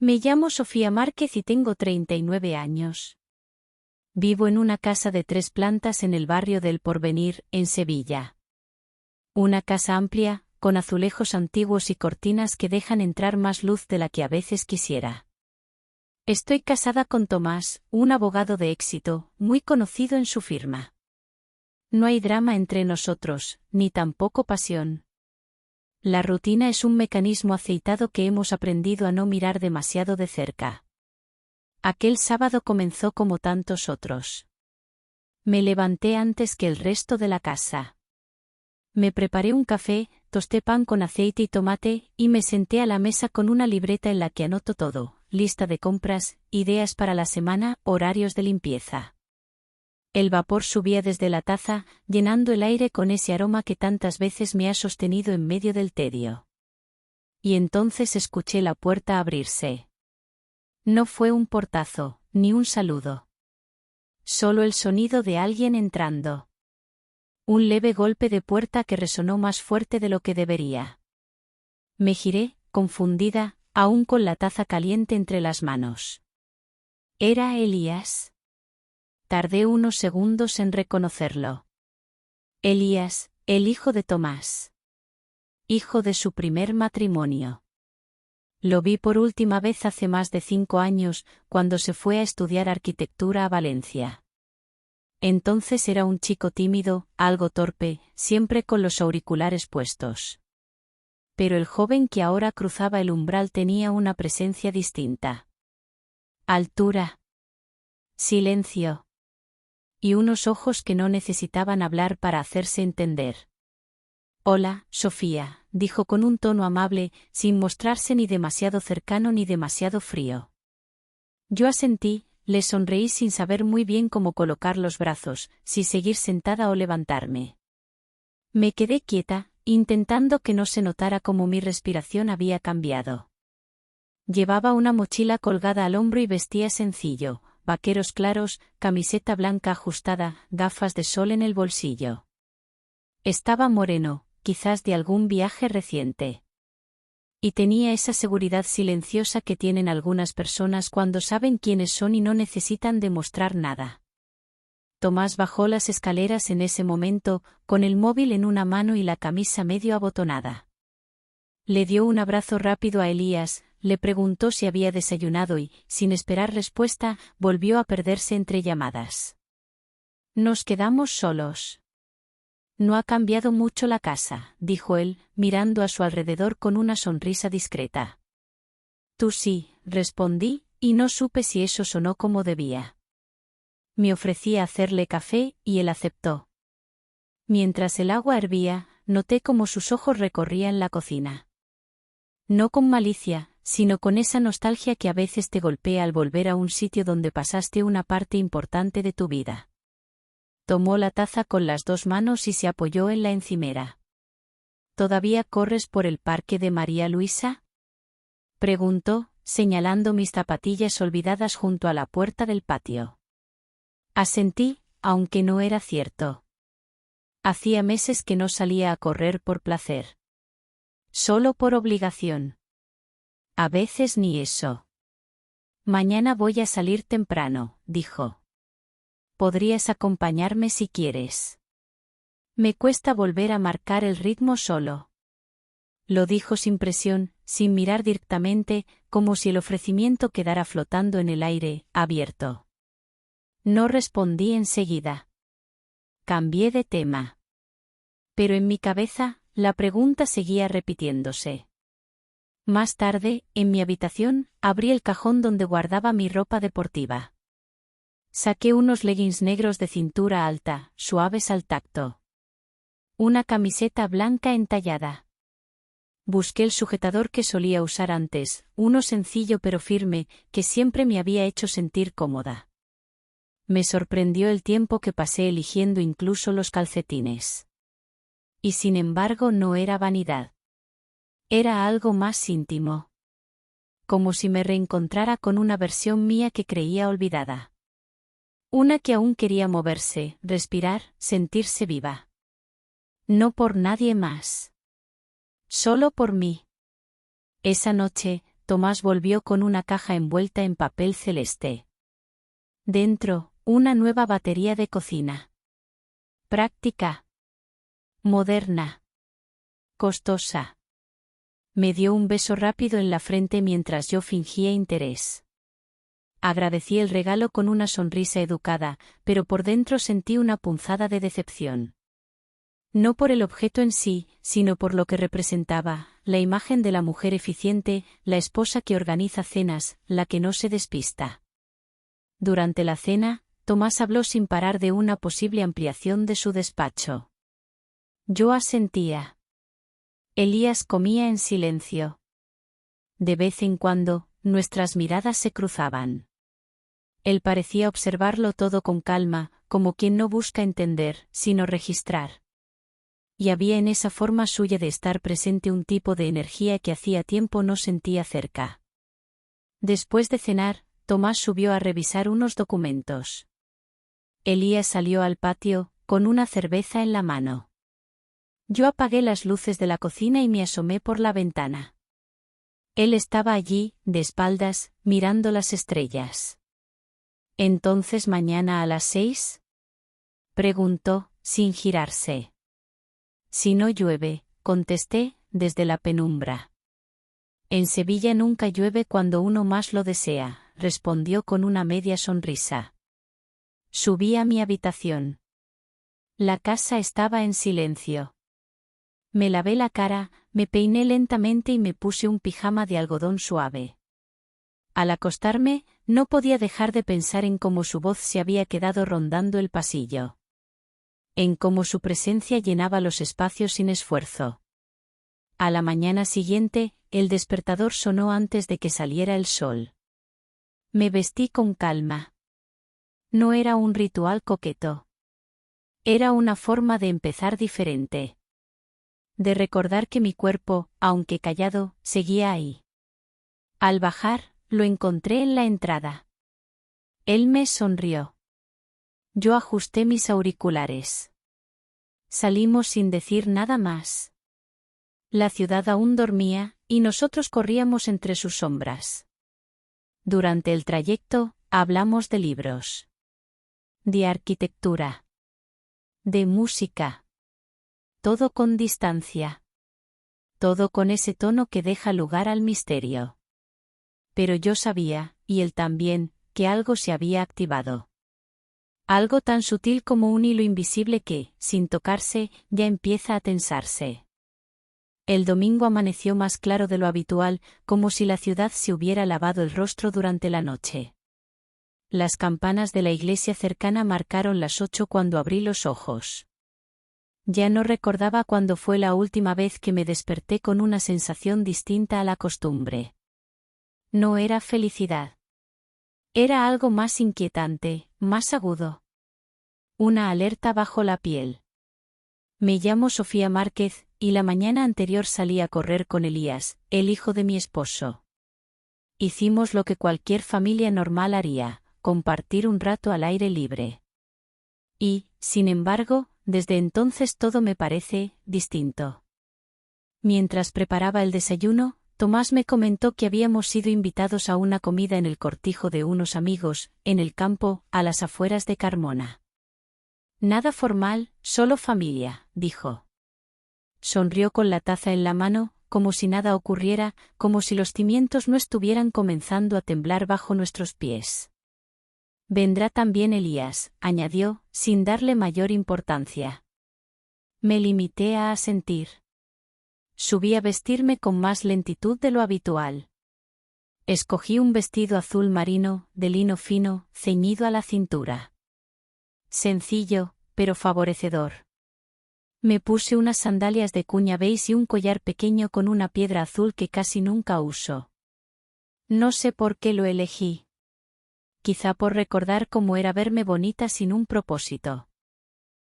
Me llamo Sofía Márquez y tengo 39 años. Vivo en una casa de 3 plantas en el barrio del Porvenir, en Sevilla. Una casa amplia, con azulejos antiguos y cortinas que dejan entrar más luz de la que a veces quisiera. Estoy casada con Tomás, un abogado de éxito, muy conocido en su firma. No hay drama entre nosotros, ni tampoco pasión. La rutina es un mecanismo aceitado que hemos aprendido a no mirar demasiado de cerca. Aquel sábado comenzó como tantos otros. Me levanté antes que el resto de la casa. Me preparé un café, tosté pan con aceite y tomate, y me senté a la mesa con una libreta en la que anoto todo: lista de compras, ideas para la semana, horarios de limpieza. El vapor subía desde la taza, llenando el aire con ese aroma que tantas veces me ha sostenido en medio del tedio. Y entonces escuché la puerta abrirse. No fue un portazo, ni un saludo. Solo el sonido de alguien entrando. Un leve golpe de puerta que resonó más fuerte de lo que debería. Me giré, confundida, aún con la taza caliente entre las manos. Era Elías. Tardé unos segundos en reconocerlo. Elías, el hijo de Tomás. Hijo de su primer matrimonio. Lo vi por última vez hace más de 5 años, cuando se fue a estudiar arquitectura a Valencia. Entonces era un chico tímido, algo torpe, siempre con los auriculares puestos. Pero el joven que ahora cruzaba el umbral tenía una presencia distinta. Altura. Silencio. Y unos ojos que no necesitaban hablar para hacerse entender. «Hola, Sofía», dijo con un tono amable, sin mostrarse ni demasiado cercano ni demasiado frío. Yo asentí, le sonreí sin saber muy bien cómo colocar los brazos, si seguir sentada o levantarme. Me quedé quieta, intentando que no se notara cómo mi respiración había cambiado. Llevaba una mochila colgada al hombro y vestía sencillo: vaqueros claros, camiseta blanca ajustada, gafas de sol en el bolsillo. Estaba moreno, quizás de algún viaje reciente. Y tenía esa seguridad silenciosa que tienen algunas personas cuando saben quiénes son y no necesitan demostrar nada. Tomás bajó las escaleras en ese momento, con el móvil en una mano y la camisa medio abotonada. Le dio un abrazo rápido a Elías, le preguntó si había desayunado y, sin esperar respuesta, volvió a perderse entre llamadas. Nos quedamos solos. No ha cambiado mucho la casa, dijo él, mirando a su alrededor con una sonrisa discreta. Tú sí, respondí, y no supe si eso sonó como debía. Me ofrecí a hacerle café, y él aceptó. Mientras el agua hervía, noté cómo sus ojos recorrían la cocina. No con malicia, sino con esa nostalgia que a veces te golpea al volver a un sitio donde pasaste una parte importante de tu vida. Tomó la taza con las 2 manos y se apoyó en la encimera. ¿Todavía corres por el parque de María Luisa?, preguntó, señalando mis zapatillas olvidadas junto a la puerta del patio. Asentí, aunque no era cierto. Hacía meses que no salía a correr por placer. Solo por obligación. A veces ni eso. Mañana voy a salir temprano, dijo. Podrías acompañarme si quieres. Me cuesta volver a marcar el ritmo solo. Lo dijo sin presión, sin mirar directamente, como si el ofrecimiento quedara flotando en el aire, abierto. No respondí enseguida. Cambié de tema. Pero en mi cabeza, la pregunta seguía repitiéndose. Más tarde, en mi habitación, abrí el cajón donde guardaba mi ropa deportiva. Saqué unos leggings negros de cintura alta, suaves al tacto. Una camiseta blanca entallada. Busqué el sujetador que solía usar antes, uno sencillo pero firme, que siempre me había hecho sentir cómoda. Me sorprendió el tiempo que pasé eligiendo incluso los calcetines. Y sin embargo no era vanidad. Era algo más íntimo. Como si me reencontrara con una versión mía que creía olvidada. Una que aún quería moverse, respirar, sentirse viva. No por nadie más. Solo por mí. Esa noche, Tomás volvió con una caja envuelta en papel celeste. Dentro, una nueva batería de cocina. Práctica. Moderna. Costosa. Me dio un beso rápido en la frente mientras yo fingía interés. Agradecí el regalo con una sonrisa educada, pero por dentro sentí una punzada de decepción. No por el objeto en sí, sino por lo que representaba, la imagen de la mujer eficiente, la esposa que organiza cenas, la que no se despista. Durante la cena, Tomás habló sin parar de una posible ampliación de su despacho. Yo asentía. Elías comía en silencio. De vez en cuando, nuestras miradas se cruzaban. Él parecía observarlo todo con calma, como quien no busca entender, sino registrar. Y había en esa forma suya de estar presente un tipo de energía que hacía tiempo no sentía cerca. Después de cenar, Tomás subió a revisar unos documentos. Elías salió al patio, con una cerveza en la mano. Yo apagué las luces de la cocina y me asomé por la ventana. Él estaba allí, de espaldas, mirando las estrellas. ¿Entonces mañana a las 6? Preguntó, sin girarse. Si no llueve, contesté, desde la penumbra. En Sevilla nunca llueve cuando uno más lo desea, respondió con una media sonrisa. Subí a mi habitación. La casa estaba en silencio. Me lavé la cara, me peiné lentamente y me puse un pijama de algodón suave. Al acostarme, no podía dejar de pensar en cómo su voz se había quedado rondando el pasillo. En cómo su presencia llenaba los espacios sin esfuerzo. A la mañana siguiente, el despertador sonó antes de que saliera el sol. Me vestí con calma. No era un ritual coqueto. Era una forma de empezar diferente. De recordar que mi cuerpo, aunque callado, seguía ahí. Al bajar, lo encontré en la entrada. Él me sonrió. Yo ajusté mis auriculares. Salimos sin decir nada más. La ciudad aún dormía, y nosotros corríamos entre sus sombras. Durante el trayecto, hablamos de libros. De arquitectura. De música. Todo con distancia. Todo con ese tono que deja lugar al misterio. Pero yo sabía, y él también, que algo se había activado. Algo tan sutil como un hilo invisible que, sin tocarse, ya empieza a tensarse. El domingo amaneció más claro de lo habitual, como si la ciudad se hubiera lavado el rostro durante la noche. Las campanas de la iglesia cercana marcaron las 8 cuando abrí los ojos. Ya no recordaba cuándo fue la última vez que me desperté con una sensación distinta a la costumbre. No era felicidad. Era algo más inquietante, más agudo. Una alerta bajo la piel. Me llamo Sofía Márquez, y la mañana anterior salí a correr con Elías, el hijo de mi esposo. Hicimos lo que cualquier familia normal haría, compartir un rato al aire libre. Y, sin embargo, desde entonces todo me parece distinto. Mientras preparaba el desayuno, Tomás me comentó que habíamos sido invitados a una comida en el cortijo de unos amigos, en el campo, a las afueras de Carmona. Nada formal, solo familia, dijo. Sonrió con la taza en la mano, como si nada ocurriera, como si los cimientos no estuvieran comenzando a temblar bajo nuestros pies. Vendrá también Elías, añadió, sin darle mayor importancia. Me limité a asentir. Subí a vestirme con más lentitud de lo habitual. Escogí un vestido azul marino, de lino fino, ceñido a la cintura. Sencillo, pero favorecedor. Me puse unas sandalias de cuña beige y un collar pequeño con una piedra azul que casi nunca uso. No sé por qué lo elegí. Quizá por recordar cómo era verme bonita sin un propósito.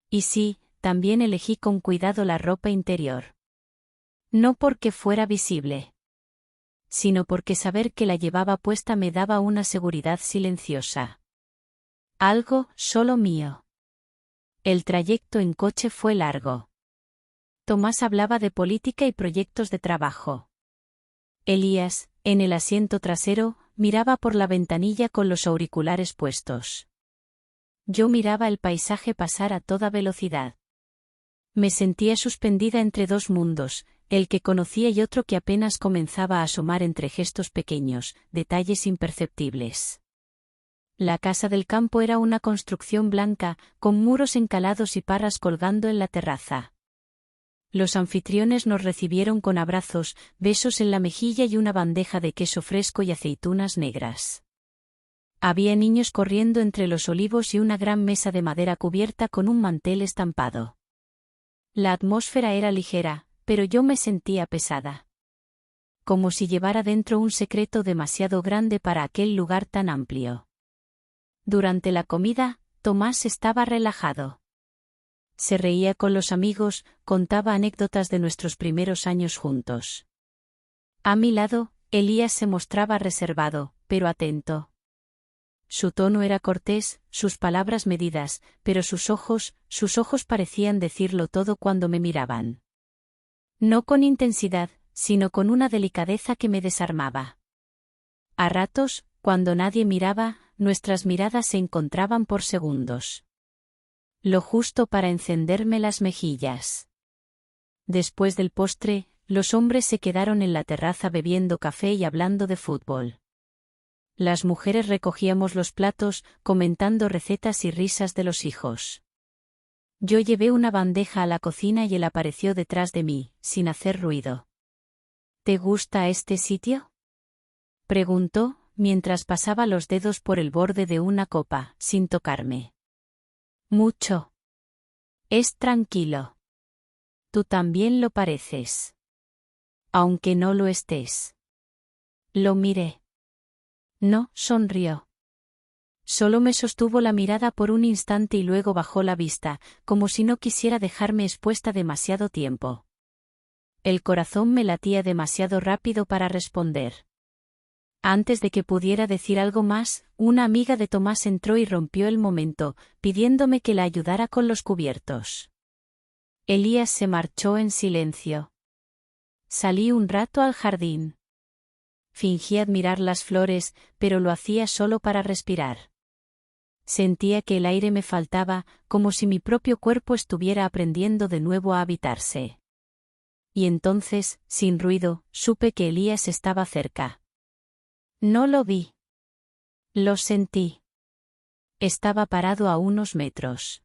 Y sí, también elegí con cuidado la ropa interior. No porque fuera visible, sino porque saber que la llevaba puesta me daba una seguridad silenciosa. Algo solo mío. El trayecto en coche fue largo. Tomás hablaba de política y proyectos de trabajo. Elías, en el asiento trasero, miraba por la ventanilla con los auriculares puestos. Yo miraba el paisaje pasar a toda velocidad. Me sentía suspendida entre dos mundos, el que conocía y otro que apenas comenzaba a asomar entre gestos pequeños, detalles imperceptibles. La casa del campo era una construcción blanca, con muros encalados y parras colgando en la terraza. Los anfitriones nos recibieron con abrazos, besos en la mejilla y una bandeja de queso fresco y aceitunas negras. Había niños corriendo entre los olivos y una gran mesa de madera cubierta con un mantel estampado. La atmósfera era ligera, pero yo me sentía pesada. Como si llevara dentro un secreto demasiado grande para aquel lugar tan amplio. Durante la comida, Tomás estaba relajado. Se reía con los amigos, contaba anécdotas de nuestros primeros años juntos. A mi lado, Elías se mostraba reservado, pero atento. Su tono era cortés, sus palabras medidas, pero sus ojos parecían decirlo todo cuando me miraban. No con intensidad, sino con una delicadeza que me desarmaba. A ratos, cuando nadie miraba, nuestras miradas se encontraban por segundos. Lo justo para encenderme las mejillas. Después del postre, los hombres se quedaron en la terraza bebiendo café y hablando de fútbol. Las mujeres recogíamos los platos, comentando recetas y risas de los hijos. Yo llevé una bandeja a la cocina y él apareció detrás de mí, sin hacer ruido. ¿Te gusta este sitio?, preguntó, mientras pasaba los dedos por el borde de una copa, sin tocarme. Mucho. Es tranquilo. Tú también lo pareces. Aunque no lo estés. Lo miré. No, sonrió. Solo me sostuvo la mirada por un instante y luego bajó la vista, como si no quisiera dejarme expuesta demasiado tiempo. El corazón me latía demasiado rápido para responder. Antes de que pudiera decir algo más, una amiga de Tomás entró y rompió el momento, pidiéndome que la ayudara con los cubiertos. Elías se marchó en silencio. Salí un rato al jardín. Fingí admirar las flores, pero lo hacía solo para respirar. Sentía que el aire me faltaba, como si mi propio cuerpo estuviera aprendiendo de nuevo a habitarse. Y entonces, sin ruido, supe que Elías estaba cerca. No lo vi. Lo sentí. Estaba parado a unos metros.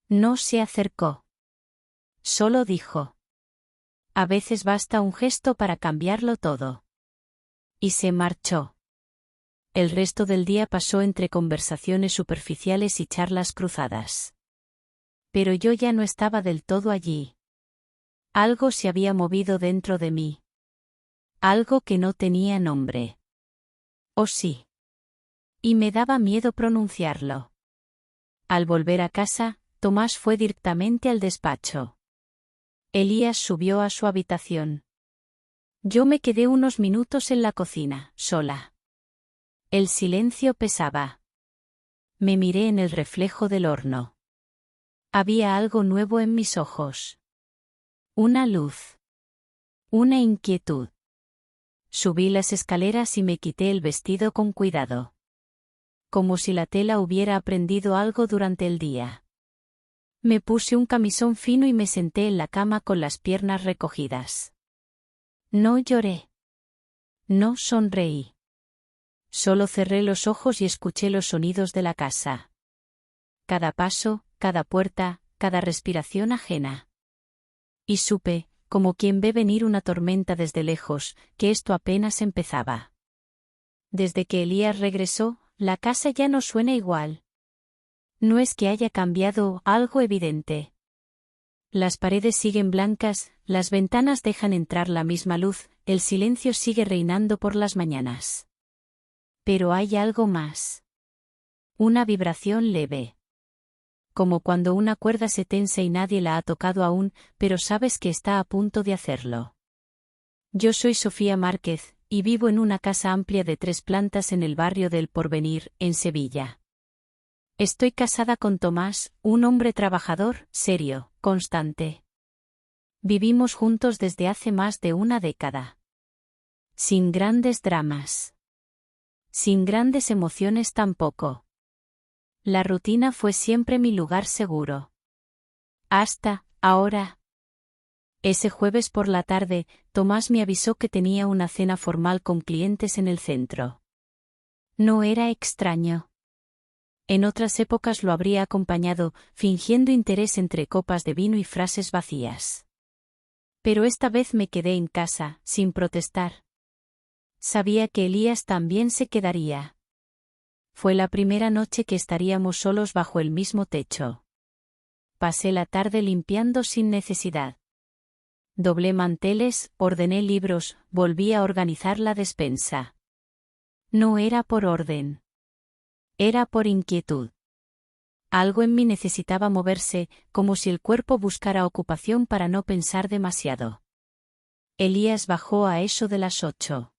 No se acercó. Solo dijo. A veces basta un gesto para cambiarlo todo. Y se marchó. El resto del día pasó entre conversaciones superficiales y charlas cruzadas. Pero yo ya no estaba del todo allí. Algo se había movido dentro de mí. Algo que no tenía nombre. ¿O sí? Y me daba miedo pronunciarlo. Al volver a casa, Tomás fue directamente al despacho. Elías subió a su habitación. Yo me quedé unos minutos en la cocina, sola. El silencio pesaba. Me miré en el reflejo del horno. Había algo nuevo en mis ojos. Una luz. Una inquietud. Subí las escaleras y me quité el vestido con cuidado. Como si la tela hubiera aprendido algo durante el día. Me puse un camisón fino y me senté en la cama con las piernas recogidas. No lloré. No sonreí. Solo cerré los ojos y escuché los sonidos de la casa. Cada paso, cada puerta, cada respiración ajena. Y supe, como quien ve venir una tormenta desde lejos, que esto apenas empezaba. Desde que Elías regresó, la casa ya no suena igual. No es que haya cambiado algo evidente. Las paredes siguen blancas, las ventanas dejan entrar la misma luz, el silencio sigue reinando por las mañanas. Pero hay algo más. Una vibración leve. Como cuando una cuerda se tensa y nadie la ha tocado aún, pero sabes que está a punto de hacerlo. Yo soy Sofía Márquez, y vivo en una casa amplia de 3 plantas en el barrio del Porvenir, en Sevilla. Estoy casada con Tomás, un hombre trabajador, serio, constante. Vivimos juntos desde hace más de una década. Sin grandes dramas. Sin grandes emociones tampoco. La rutina fue siempre mi lugar seguro. Hasta, ahora. Ese jueves por la tarde, Tomás me avisó que tenía una cena formal con clientes en el centro. No era extraño. En otras épocas lo habría acompañado, fingiendo interés entre copas de vino y frases vacías. Pero esta vez me quedé en casa, sin protestar. Sabía que Elías también se quedaría. Fue la primera noche que estaríamos solos bajo el mismo techo. Pasé la tarde limpiando sin necesidad. Doblé manteles, ordené libros, volví a organizar la despensa. No era por orden. Era por inquietud. Algo en mí necesitaba moverse, como si el cuerpo buscara ocupación para no pensar demasiado. Elías bajó a eso de las 8.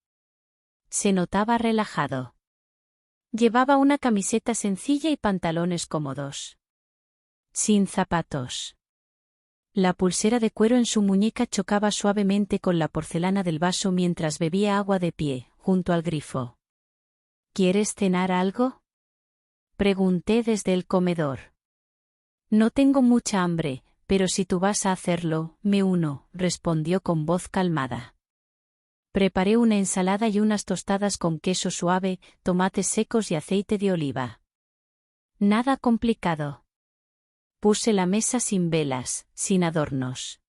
Se notaba relajado. Llevaba una camiseta sencilla y pantalones cómodos. Sin zapatos. La pulsera de cuero en su muñeca chocaba suavemente con la porcelana del vaso mientras bebía agua de pie, junto al grifo. ¿Quieres cenar algo? Pregunté desde el comedor. No tengo mucha hambre, pero si tú vas a hacerlo, me uno, respondió con voz calmada. Preparé una ensalada y unas tostadas con queso suave, tomates secos y aceite de oliva. Nada complicado. Puse la mesa sin velas, sin adornos.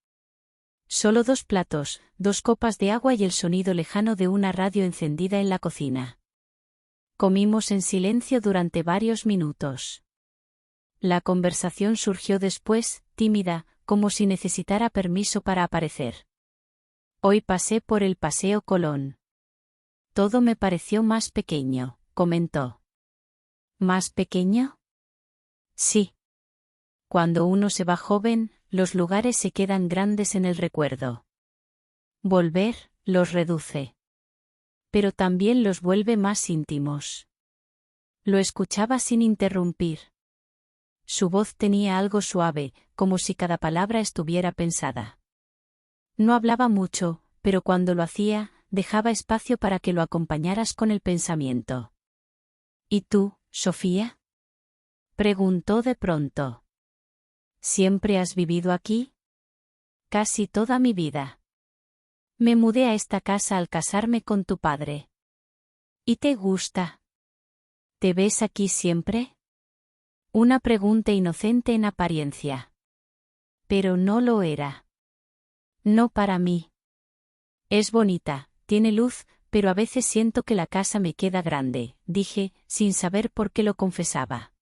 Solo 2 platos, 2 copas de agua y el sonido lejano de una radio encendida en la cocina. Comimos en silencio durante varios minutos. La conversación surgió después, tímida, como si necesitara permiso para aparecer. Hoy pasé por el Paseo Colón. Todo me pareció más pequeño, comentó. ¿Más pequeño? Sí. Cuando uno se va joven, los lugares se quedan grandes en el recuerdo. Volver, los reduce. Pero también los vuelve más íntimos. Lo escuchaba sin interrumpir. Su voz tenía algo suave, como si cada palabra estuviera pensada. No hablaba mucho, pero cuando lo hacía, dejaba espacio para que lo acompañaras con el pensamiento. ¿Y tú, Sofía? Preguntó de pronto. ¿Siempre has vivido aquí? Casi toda mi vida. Me mudé a esta casa al casarme con tu padre. ¿Y te gusta? ¿Te ves aquí siempre? Una pregunta inocente en apariencia. Pero no lo era. No para mí. Es bonita, tiene luz, pero a veces siento que la casa me queda grande, dije, sin saber por qué lo confesaba.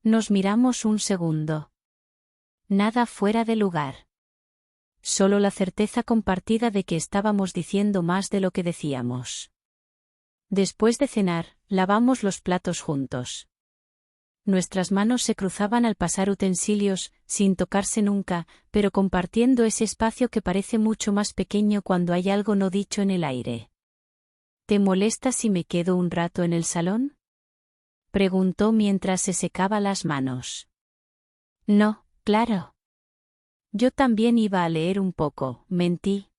Nos miramos un segundo. Nada fuera de lugar. Solo la certeza compartida de que estábamos diciendo más de lo que decíamos. Después de cenar, lavamos los platos juntos. Nuestras manos se cruzaban al pasar utensilios, sin tocarse nunca, pero compartiendo ese espacio que parece mucho más pequeño cuando hay algo no dicho en el aire. ¿Te molesta si me quedo un rato en el salón? Preguntó mientras se secaba las manos. No, claro. Yo también iba a leer un poco, mentí.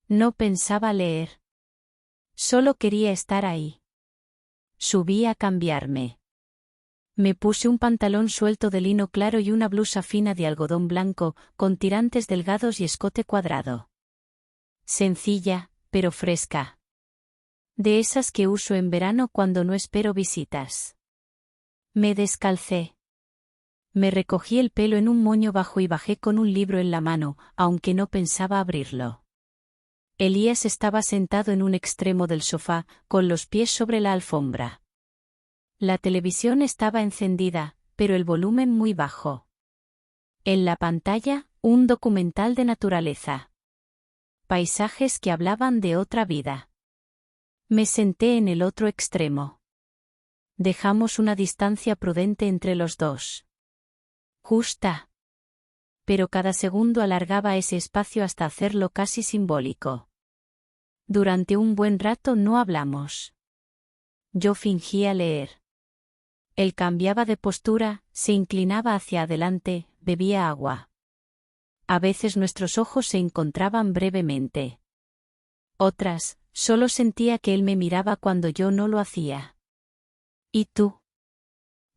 No pensaba leer. Solo quería estar ahí. Subí a cambiarme. Me puse un pantalón suelto de lino claro y una blusa fina de algodón blanco, con tirantes delgados y escote cuadrado. Sencilla, pero fresca. De esas que uso en verano cuando no espero visitas. Me descalcé. Me recogí el pelo en un moño bajo y bajé con un libro en la mano, aunque no pensaba abrirlo. Elías estaba sentado en un extremo del sofá, con los pies sobre la alfombra. La televisión estaba encendida, pero el volumen muy bajo. En la pantalla, un documental de naturaleza. Paisajes que hablaban de otra vida. Me senté en el otro extremo. Dejamos una distancia prudente entre los dos. Justa. Pero cada segundo alargaba ese espacio hasta hacerlo casi simbólico. Durante un buen rato no hablamos. Yo fingía leer. Él cambiaba de postura, se inclinaba hacia adelante, bebía agua. A veces nuestros ojos se encontraban brevemente. Otras, Solo sentía que él me miraba cuando yo no lo hacía. ¿Y tú?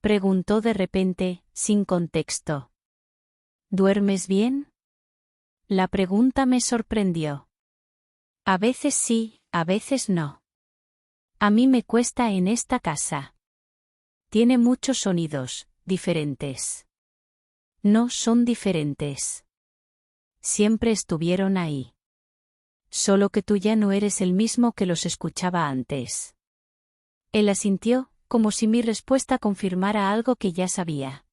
Preguntó de repente, sin contexto. ¿Duermes bien? La pregunta me sorprendió. A veces sí, a veces no. A mí me cuesta en esta casa. Tiene muchos sonidos, diferentes. No son diferentes. Siempre estuvieron ahí. Solo que tú ya no eres el mismo que los escuchaba antes. Él asintió, como si mi respuesta confirmara algo que ya sabía.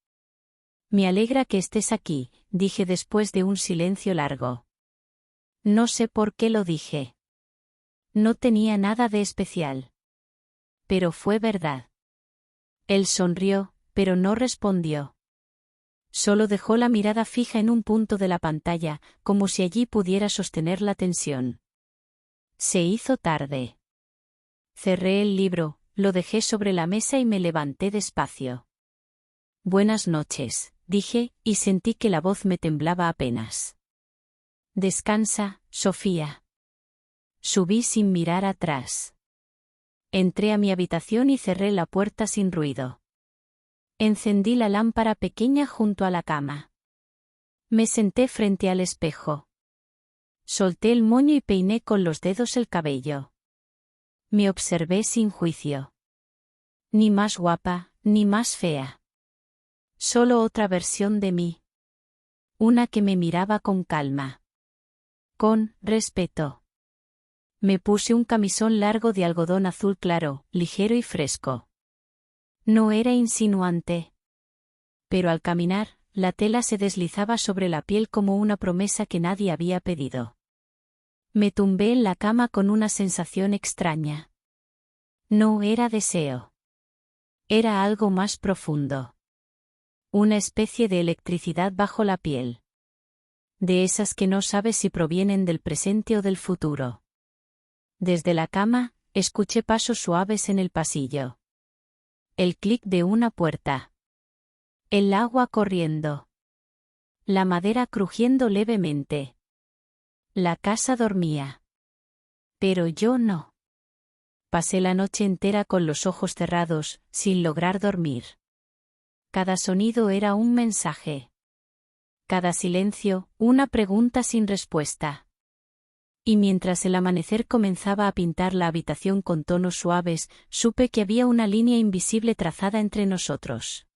Me alegra que estés aquí, dije después de un silencio largo. No sé por qué lo dije. No tenía nada de especial. Pero fue verdad. Él sonrió, pero no respondió. Solo dejó la mirada fija en un punto de la pantalla, como si allí pudiera sostener la tensión. Se hizo tarde. Cerré el libro, lo dejé sobre la mesa y me levanté despacio. Buenas noches, dije, y sentí que la voz me temblaba apenas. Descansa, Sofía. Subí sin mirar atrás. Entré a mi habitación y cerré la puerta sin ruido. Encendí la lámpara pequeña junto a la cama. Me senté frente al espejo. Solté el moño y peiné con los dedos el cabello. Me observé sin juicio. Ni más guapa, ni más fea. Solo otra versión de mí. Una que me miraba con calma. Con respeto. Me puse un camisón largo de algodón azul claro, ligero y fresco. No era insinuante. Pero al caminar, la tela se deslizaba sobre la piel como una promesa que nadie había pedido. Me tumbé en la cama con una sensación extraña. No era deseo. Era algo más profundo. Una especie de electricidad bajo la piel. De esas que no sabes si provienen del presente o del futuro. Desde la cama, escuché pasos suaves en el pasillo. El clic de una puerta. El agua corriendo. La madera crujiendo levemente. La casa dormía. Pero yo no. Pasé la noche entera con los ojos cerrados, sin lograr dormir. Cada sonido era un mensaje. Cada silencio, una pregunta sin respuesta. Y mientras el amanecer comenzaba a pintar la habitación con tonos suaves, supe que había una línea invisible trazada entre nosotros.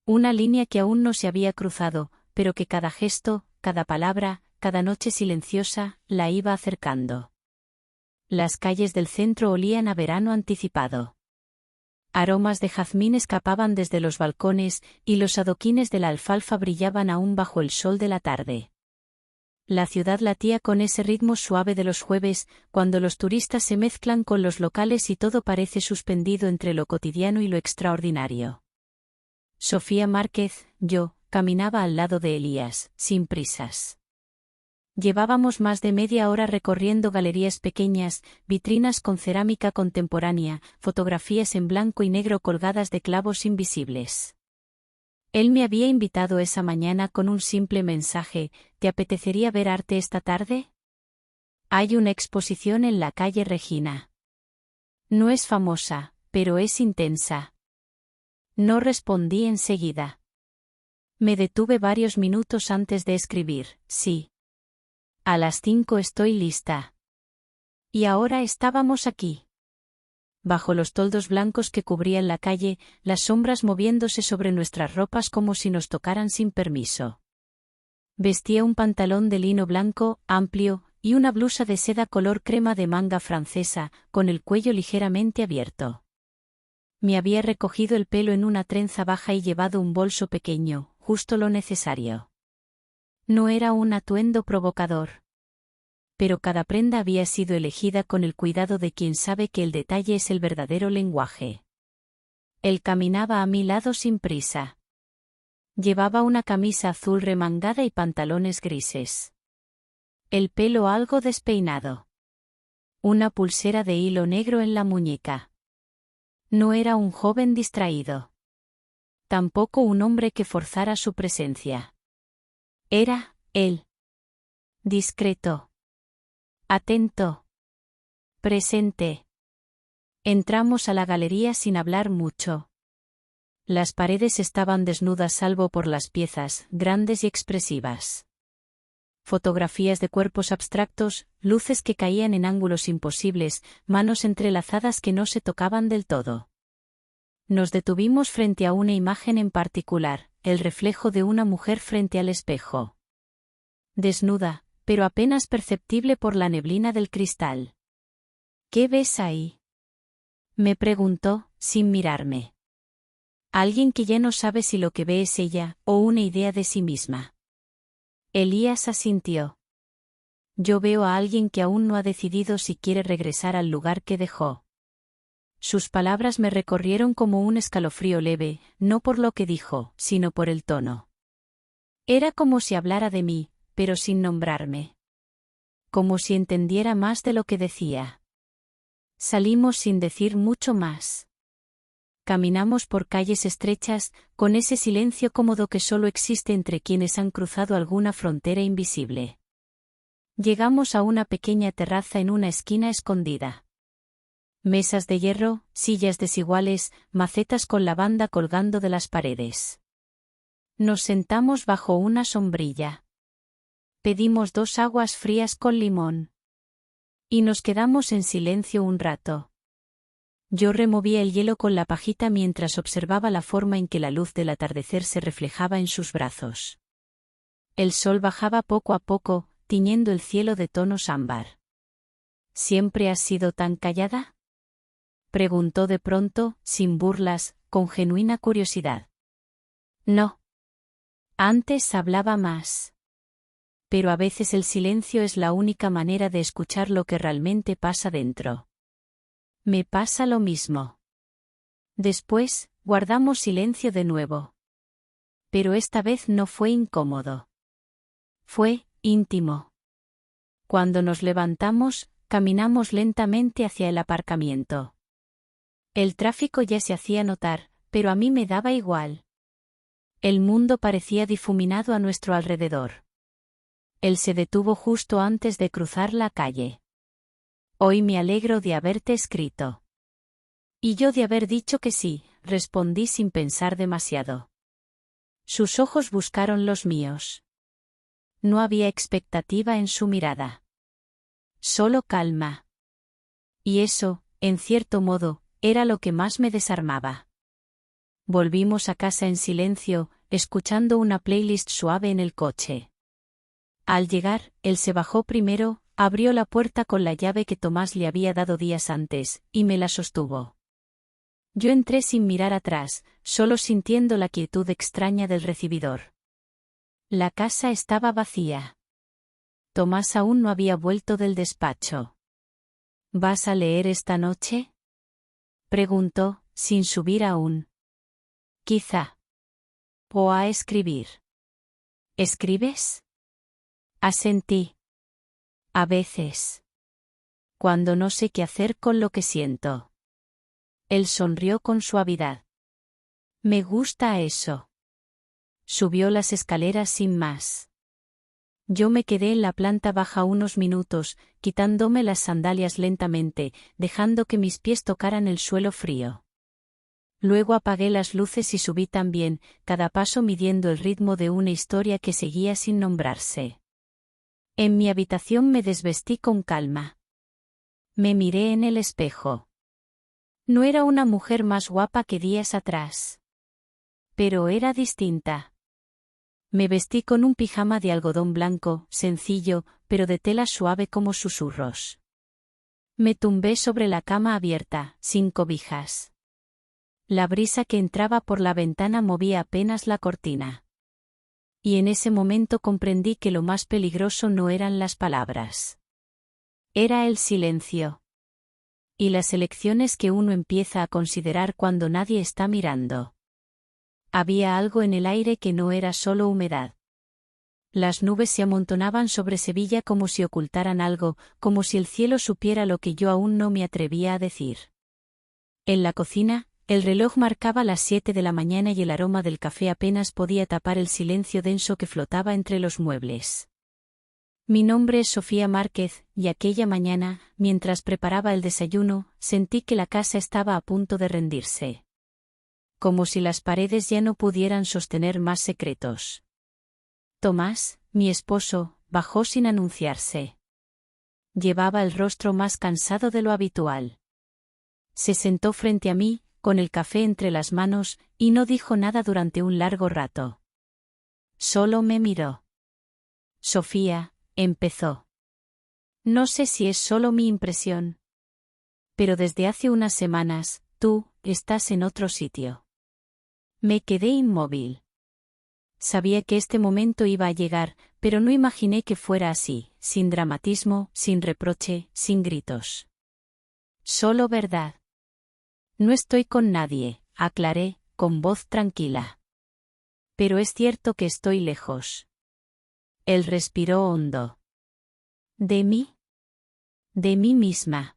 Una línea que aún no se había cruzado, pero que cada gesto, cada palabra, cada noche silenciosa, la iba acercando. Las calles del centro olían a verano anticipado. Aromas de jazmín escapaban desde los balcones, y los adoquines de la alfalfa brillaban aún bajo el sol de la tarde. La ciudad latía con ese ritmo suave de los jueves, cuando los turistas se mezclan con los locales y todo parece suspendido entre lo cotidiano y lo extraordinario. Sofía Márquez, yo, caminaba al lado de Elías, sin prisas. Llevábamos más de media hora recorriendo galerías pequeñas, vitrinas con cerámica contemporánea, fotografías en blanco y negro colgadas de clavos invisibles. Él me había invitado esa mañana con un simple mensaje: ¿te apetecería ver arte esta tarde? Hay una exposición en la calle Regina. No es famosa, pero es intensa. No respondí enseguida. Me detuve varios minutos antes de escribir: sí. A las 5 estoy lista. Y ahora estábamos aquí. Bajo los toldos blancos que cubrían la calle, las sombras moviéndose sobre nuestras ropas como si nos tocaran sin permiso. Vestía un pantalón de lino blanco, amplio, y una blusa de seda color crema de manga francesa, con el cuello ligeramente abierto. Me había recogido el pelo en una trenza baja y llevado un bolso pequeño, justo lo necesario. No era un atuendo provocador. Pero cada prenda había sido elegida con el cuidado de quien sabe que el detalle es el verdadero lenguaje. Él caminaba a mi lado sin prisa. Llevaba una camisa azul remangada y pantalones grises. El pelo algo despeinado. Una pulsera de hilo negro en la muñeca. No era un joven distraído. Tampoco un hombre que forzara su presencia. Era él. Discreto. Atento. Presenté. Entramos a la galería sin hablar mucho. Las paredes estaban desnudas salvo por las piezas, grandes y expresivas. Fotografías de cuerpos abstractos, luces que caían en ángulos imposibles, manos entrelazadas que no se tocaban del todo. Nos detuvimos frente a una imagen en particular, el reflejo de una mujer frente al espejo. Desnuda, pero apenas perceptible por la neblina del cristal. ¿Qué ves ahí?, me preguntó, sin mirarme. Alguien que ya no sabe si lo que ve es ella, o una idea de sí misma. Elías asintió. Yo veo a alguien que aún no ha decidido si quiere regresar al lugar que dejó. Sus palabras me recorrieron como un escalofrío leve, no por lo que dijo, sino por el tono. Era como si hablara de mí, pero sin nombrarme. Como si entendiera más de lo que decía. Salimos sin decir mucho más. Caminamos por calles estrechas, con ese silencio cómodo que solo existe entre quienes han cruzado alguna frontera invisible. Llegamos a una pequeña terraza en una esquina escondida. Mesas de hierro, sillas desiguales, macetas con lavanda colgando de las paredes. Nos sentamos bajo una sombrilla. Pedimos 2 aguas frías con limón. Y nos quedamos en silencio un rato. Yo removía el hielo con la pajita mientras observaba la forma en que la luz del atardecer se reflejaba en sus brazos. El sol bajaba poco a poco, tiñendo el cielo de tonos ámbar. ¿Siempre has sido tan callada?, preguntó de pronto, sin burlas, con genuina curiosidad. No. Antes hablaba más. Pero a veces el silencio es la única manera de escuchar lo que realmente pasa dentro. Me pasa lo mismo. Después, guardamos silencio de nuevo. Pero esta vez no fue incómodo. Fue íntimo. Cuando nos levantamos, caminamos lentamente hacia el aparcamiento. El tráfico ya se hacía notar, pero a mí me daba igual. El mundo parecía difuminado a nuestro alrededor. Él se detuvo justo antes de cruzar la calle. Hoy me alegro de haberte escrito. Y yo de haber dicho que sí, respondí sin pensar demasiado. Sus ojos buscaron los míos. No había expectativa en su mirada. Solo calma. Y eso, en cierto modo, era lo que más me desarmaba. Volvimos a casa en silencio, escuchando una playlist suave en el coche. Al llegar, él se bajó primero, abrió la puerta con la llave que Tomás le había dado días antes, y me la sostuvo. Yo entré sin mirar atrás, solo sintiendo la quietud extraña del recibidor. La casa estaba vacía. Tomás aún no había vuelto del despacho. ¿Vas a leer esta noche?, preguntó, sin subir aún. Quizá. O a escribir. ¿Escribes? Asentí. A veces. Cuando no sé qué hacer con lo que siento. Él sonrió con suavidad. Me gusta eso. Subió las escaleras sin más. Yo me quedé en la planta baja unos minutos, quitándome las sandalias lentamente, dejando que mis pies tocaran el suelo frío. Luego apagué las luces y subí también, cada paso midiendo el ritmo de una historia que seguía sin nombrarse. En mi habitación me desvestí con calma. Me miré en el espejo. No era una mujer más guapa que días atrás. Pero era distinta. Me vestí con un pijama de algodón blanco, sencillo, pero de tela suave como susurros. Me tumbé sobre la cama abierta, sin cobijas. La brisa que entraba por la ventana movía apenas la cortina. Y en ese momento comprendí que lo más peligroso no eran las palabras. Era el silencio. Y las elecciones que uno empieza a considerar cuando nadie está mirando. Había algo en el aire que no era solo humedad. Las nubes se amontonaban sobre Sevilla como si ocultaran algo, como si el cielo supiera lo que yo aún no me atrevía a decir. En la cocina, el reloj marcaba las 7 de la mañana y el aroma del café apenas podía tapar el silencio denso que flotaba entre los muebles. Mi nombre es Sofía Márquez, y aquella mañana, mientras preparaba el desayuno, sentí que la casa estaba a punto de rendirse. Como si las paredes ya no pudieran sostener más secretos. Tomás, mi esposo, bajó sin anunciarse. Llevaba el rostro más cansado de lo habitual. Se sentó frente a mí, con el café entre las manos, y no dijo nada durante un largo rato. Solo me miró. Sofía, empezó. No sé si es solo mi impresión. Pero desde hace unas semanas, tú, estás en otro sitio. Me quedé inmóvil. Sabía que este momento iba a llegar, pero no imaginé que fuera así, sin dramatismo, sin reproche, sin gritos. Solo verdad. No estoy con nadie, aclaré, con voz tranquila. Pero es cierto que estoy lejos. Él respiró hondo. ¿De mí? De mí misma.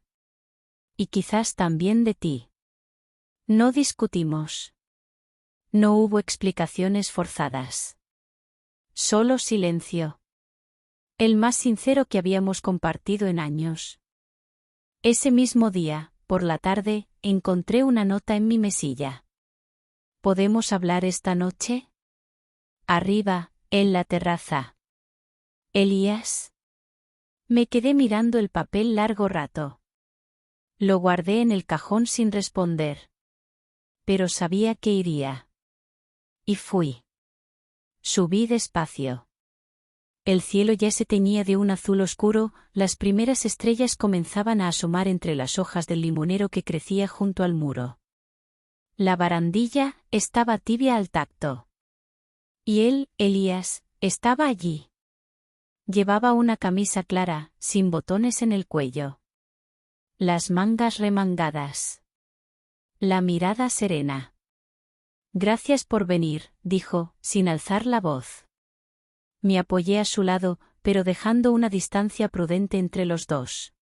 Y quizás también de ti. No discutimos. No hubo explicaciones forzadas. Solo silencio. El más sincero que habíamos compartido en años. Ese mismo día, por la tarde, encontré una nota en mi mesilla. ¿Podemos hablar esta noche? Arriba, en la terraza. Elías. Me quedé mirando el papel largo rato. Lo guardé en el cajón sin responder. Pero sabía que iría. Y fui. Subí despacio. El cielo ya se teñía de un azul oscuro, las primeras estrellas comenzaban a asomar entre las hojas del limonero que crecía junto al muro. La barandilla estaba tibia al tacto. Y él, Elías, estaba allí. Llevaba una camisa clara, sin botones en el cuello. Las mangas remangadas. La mirada serena. Gracias por venir, dijo, sin alzar la voz. Me apoyé a su lado, pero dejando una distancia prudente entre los dos.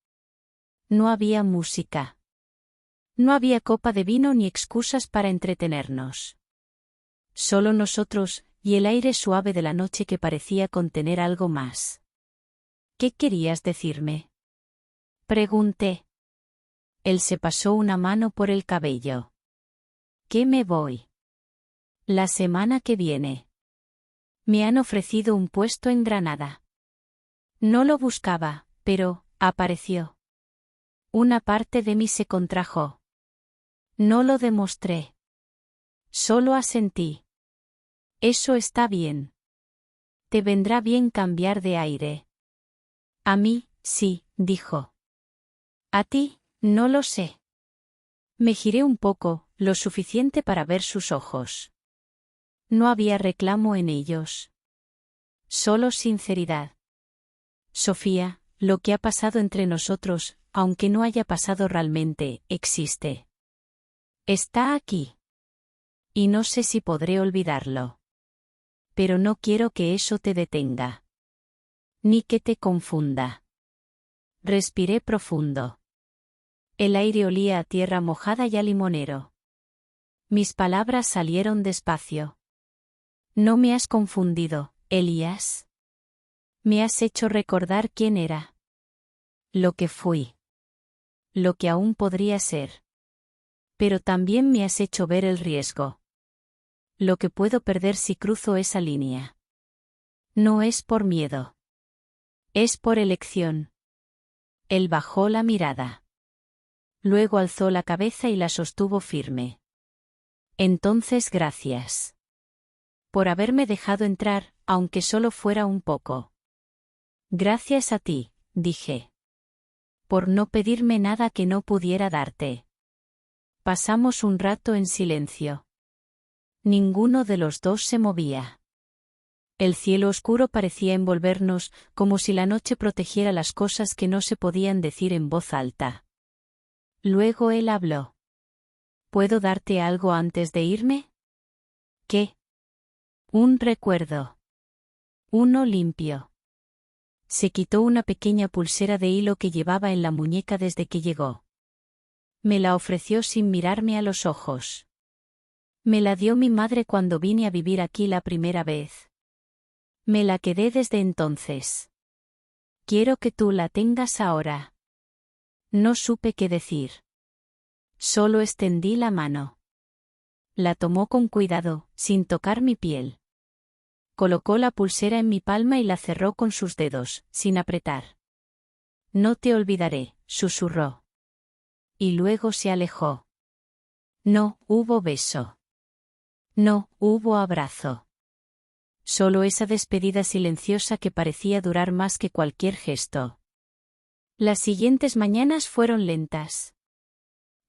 No había música. No había copa de vino ni excusas para entretenernos. Solo nosotros, y el aire suave de la noche que parecía contener algo más. ¿Qué querías decirme? Pregunté. Él se pasó una mano por el cabello. ¿Qué me voy? La semana que viene. Me han ofrecido un puesto en Granada. No lo buscaba, pero, apareció. Una parte de mí se contrajo. No lo demostré. Solo asentí. Eso está bien. Te vendrá bien cambiar de aire. A mí, sí, dijo. A ti, no lo sé. Me giré un poco, lo suficiente para ver sus ojos. No había reclamo en ellos. Solo sinceridad. Sofía, lo que ha pasado entre nosotros, aunque no haya pasado realmente, existe. Está aquí. Y no sé si podré olvidarlo. Pero no quiero que eso te detenga. Ni que te confunda. Respiré profundo. El aire olía a tierra mojada y a limonero. Mis palabras salieron despacio. No me has confundido, Elías. Me has hecho recordar quién era. Lo que fui. Lo que aún podría ser. Pero también me has hecho ver el riesgo. Lo que puedo perder si cruzo esa línea. No es por miedo. Es por elección. Él bajó la mirada. Luego alzó la cabeza y la sostuvo firme. Entonces gracias. Por haberme dejado entrar, aunque solo fuera un poco. Gracias a ti, dije. Por no pedirme nada que no pudiera darte. Pasamos un rato en silencio. Ninguno de los dos se movía. El cielo oscuro parecía envolvernos, como si la noche protegiera las cosas que no se podían decir en voz alta. Luego él habló. ¿Puedo darte algo antes de irme? ¿Qué? Un recuerdo. Uno limpio. Se quitó una pequeña pulsera de hilo que llevaba en la muñeca desde que llegó. Me la ofreció sin mirarme a los ojos. Me la dio mi madre cuando vine a vivir aquí la primera vez. Me la quedé desde entonces. Quiero que tú la tengas ahora. No supe qué decir. Solo extendí la mano. La tomó con cuidado, sin tocar mi piel. Colocó la pulsera en mi palma y la cerró con sus dedos, sin apretar. No te olvidaré, susurró. Y luego se alejó. No hubo beso. No hubo abrazo. Solo esa despedida silenciosa que parecía durar más que cualquier gesto. Las siguientes mañanas fueron lentas.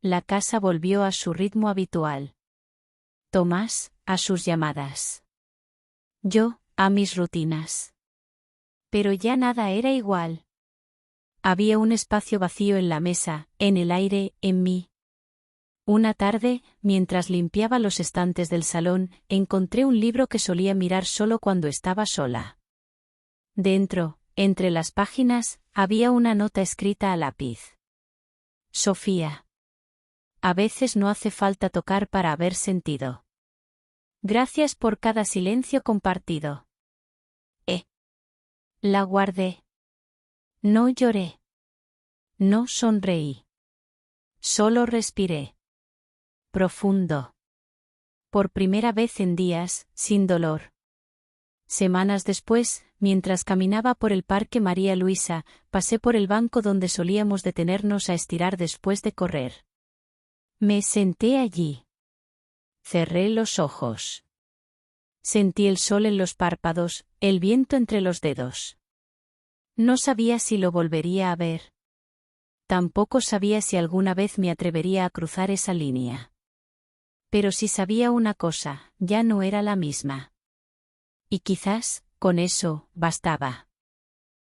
La casa volvió a su ritmo habitual. Tomás, a sus llamadas. Yo, a mis rutinas. Pero ya nada era igual. Había un espacio vacío en la mesa, en el aire, en mí. Una tarde, mientras limpiaba los estantes del salón, encontré un libro que solía mirar solo cuando estaba sola. Dentro, entre las páginas, había una nota escrita a lápiz. Sofía. A veces no hace falta tocar para haber sentido. Gracias por cada silencio compartido. La guardé. No lloré. No sonreí. Solo respiré. Profundo. Por primera vez en días, sin dolor. Semanas después, mientras caminaba por el Parque María Luisa, pasé por el banco donde solíamos detenernos a estirar después de correr. Me senté allí. Cerré los ojos. Sentí el sol en los párpados, el viento entre los dedos. No sabía si lo volvería a ver. Tampoco sabía si alguna vez me atrevería a cruzar esa línea. Pero sí sabía una cosa, ya no era la misma. Y quizás, con eso, bastaba.